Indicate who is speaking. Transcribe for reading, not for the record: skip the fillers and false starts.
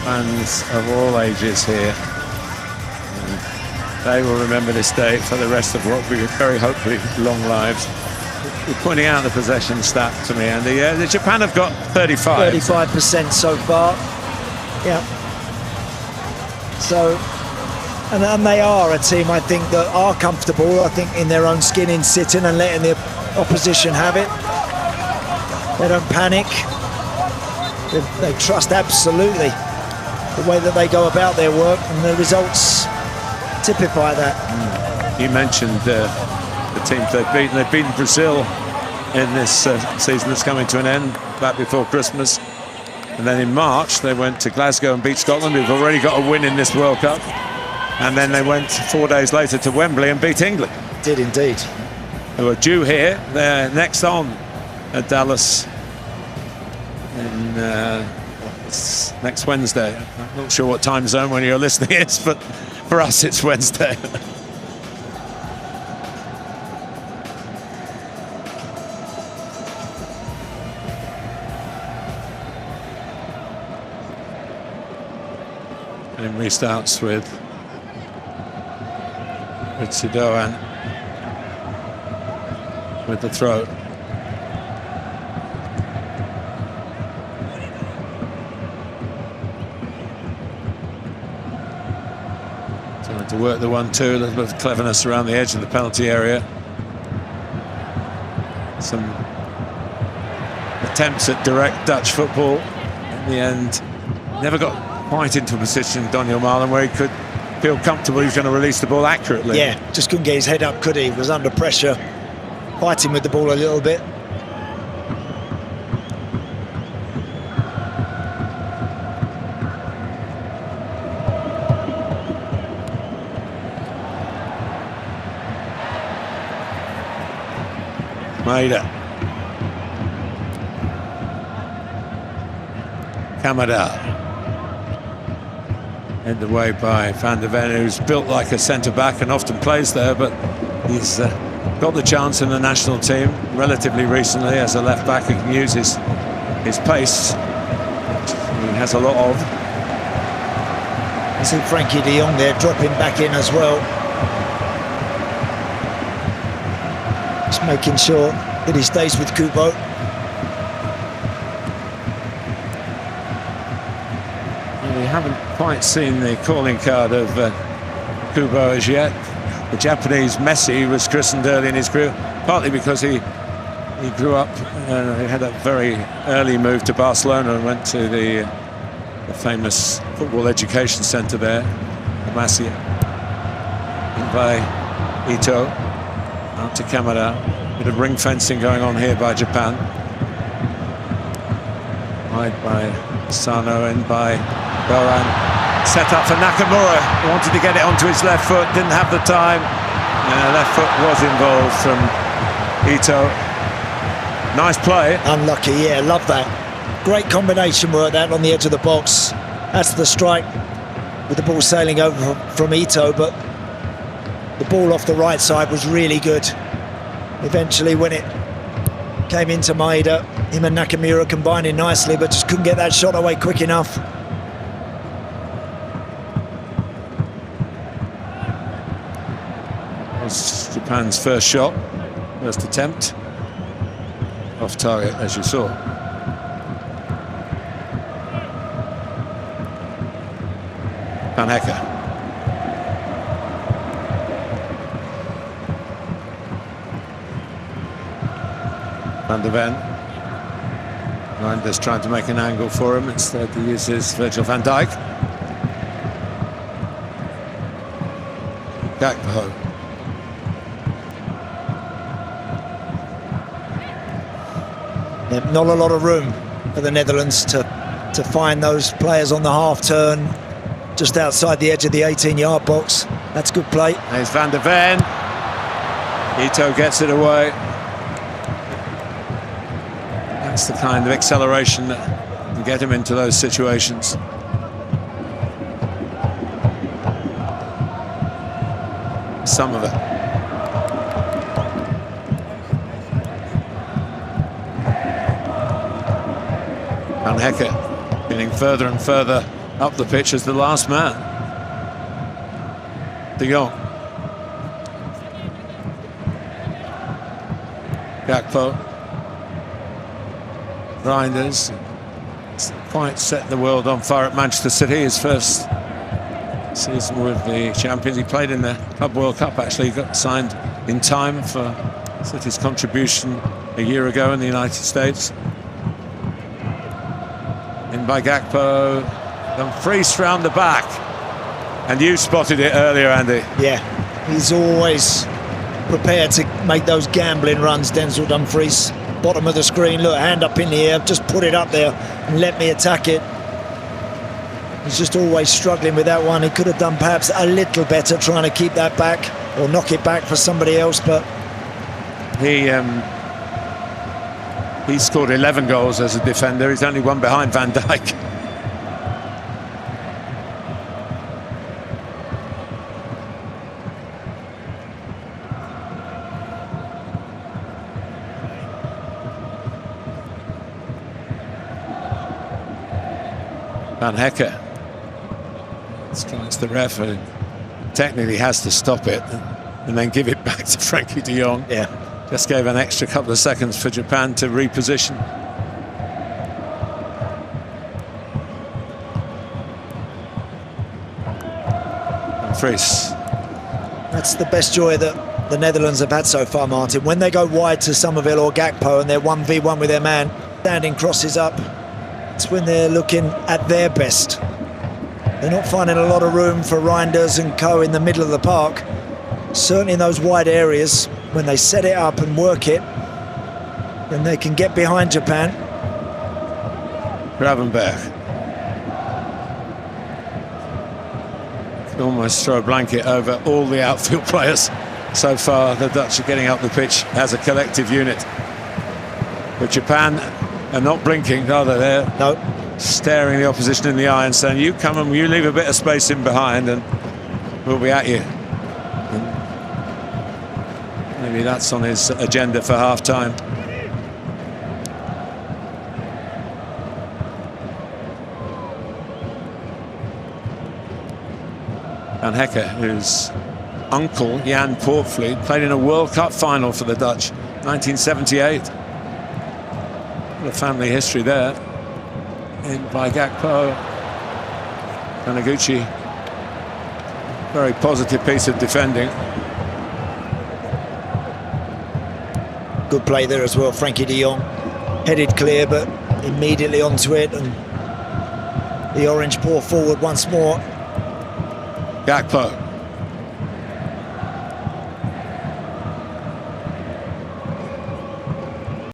Speaker 1: fans of all ages here. They will remember this day for the rest of what will be very hopefully long lives. You're pointing out the possession stat to me, Andy. Yeah, the Japan have got
Speaker 2: 35% so far. Yeah. So, and they are a team, I think, that are comfortable, I think, in their own skin in sitting and letting the opposition have it. They don't panic. They trust absolutely the way that they go about their work, and the results typify that.
Speaker 1: You mentioned the teams they've beaten. They've beaten Brazil in this season that's coming to an end back before Christmas. And then in March, they went to Glasgow and beat Scotland, who've already got a win in this World Cup. And then they went 4 days later to Wembley and beat England.
Speaker 2: Did indeed.
Speaker 1: Who are due here. They're next on at Dallas in next Wednesday. I'm not sure what time zone when you're listening is, but for us it's Wednesday. And restarts with 𝗏𝗏𝗏 with the throw. Trying to work the 1-2, a little bit of cleverness around the edge of the penalty area. Some attempts at direct Dutch football. In the end, never got quite into a position, Donyell Malen, where he could feel comfortable he was going to release the ball accurately.
Speaker 2: Yeah, just couldn't get his head up, could he? He was under pressure, fighting with the ball a little bit.
Speaker 1: 𝗏𝗏𝗏. 𝗏𝗏𝗏𝗏. Headed away by Van der Ven, who's built like a centre-back and often plays there, but he's got the chance in the national team relatively recently as a left-back who can use his pace, which he has a lot of.
Speaker 2: I see Frankie de Jong there dropping back in as well. Just making sure that he stays with 𝗏𝗏𝗏𝗏.
Speaker 1: We haven't quite seen the calling card of 𝗏𝗏𝗏𝗏 as yet. The Japanese Messi was christened early in his career, partly because he grew up, he had a very early move to Barcelona and went to the famous football education centre there, Masia. In by Ito, out to 𝗏𝗏𝗏𝗏. Bit of ring fencing going on here by Japan. Wide by Sano, in by Goran. Set up for Nakamura. He wanted to get it onto his left foot, didn't have the time. Left foot was involved from Ito. Nice play.
Speaker 2: Unlucky, yeah, love that. Great combination work that on the edge of the box. That's the strike with the ball sailing over from Ito, but the ball off the right side was really good. Eventually, when it came into Maeda, him and Nakamura combining nicely, but just couldn't get that shot away quick enough.
Speaker 1: That's Japan's first shot, first attempt. Off target, as you saw. Van Hekke. Van der Ven. Reinders trying to make an angle for him. Instead, he uses Virgil van Dijk. Gakpo.
Speaker 2: Not a lot of room for the Netherlands to find those players on the half turn, just outside the edge of the 18-yard box. That's good play.
Speaker 1: There's Van der Ven. Ito gets it away. That's the kind of acceleration that can get him into those situations. Some of it. Van Hekke getting further and further up the pitch as the last man. De Jong. Gakpo. Reinders. It's quite set the world on fire at Manchester City. His first season with the champions. He played in the Club World Cup, actually. He got signed in time for City's contribution a year ago in the United States. In by Gakpo. Dumfries round the back. And you spotted it earlier, Andy.
Speaker 2: Yeah, he's always prepared to make those gambling runs, Denzel Dumfries. Bottom of the screen, look, hand up in the air, just put it up there and let me attack it. He's just always struggling with that one. He could have done perhaps a little better trying to keep that back or knock it back for somebody else, but
Speaker 1: he scored 11 goals as a defender. He's only one behind Van Dijk. Van Hecke. It's the ref who technically has to stop it and then give it back to Frankie de Jong.
Speaker 2: Yeah.
Speaker 1: Just gave an extra couple of seconds for Japan to reposition. Dumfries.
Speaker 2: That's the best joy that the Netherlands have had so far, Martin. When they go wide to Somerville or Gakpo and they're 1v1 with their man, standing crosses up, it's when they're looking at their best. They're not finding a lot of room for Reinders and co in the middle of the park. Certainly in those wide areas, when they set it up and work it, then they can get behind Japan.
Speaker 1: Gravenberg. Can almost throw a blanket over all the outfield players. So far, the Dutch are getting up the pitch as a collective unit. But Japan are not blinking, are they? They're staring the opposition in the eye and saying, you come and you leave a bit of space in behind and we'll be at you. And maybe that's on his agenda for half-time. Van Hecke, whose uncle, Jan Poortvliet, played in a World Cup final for the Dutch, 1978. The family history there. In by Gakpo. Taniguchi. Very positive piece of defending.
Speaker 2: Good play there as well, Frankie de Jong. Headed clear, but immediately onto it, and the orange pour forward once more.
Speaker 1: Gakpo.